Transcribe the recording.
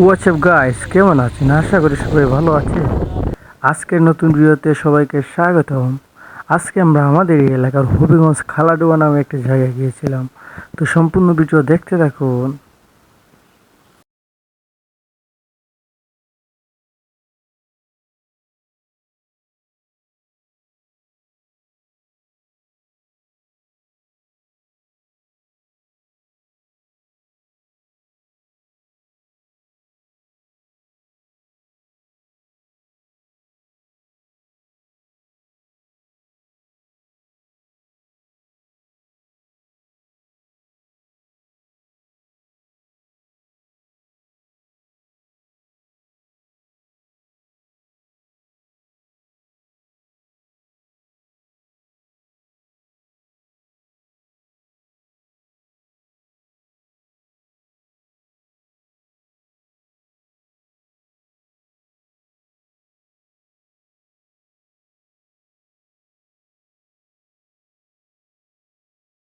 WhatsApp guys, কেমন আছেন? আশা করি সবাই ভালো আছে। আজকের নতুন ভিডিওতে সবাইকে স্বাগতম। আজকে আমরা আমাদের এই এলাকার হবিগঞ্জ খালাডোবা নামে একটা জায়গায় গিয়েছিলাম। তো সম্পূর্ণ ভিডিও দেখতে থাকুন।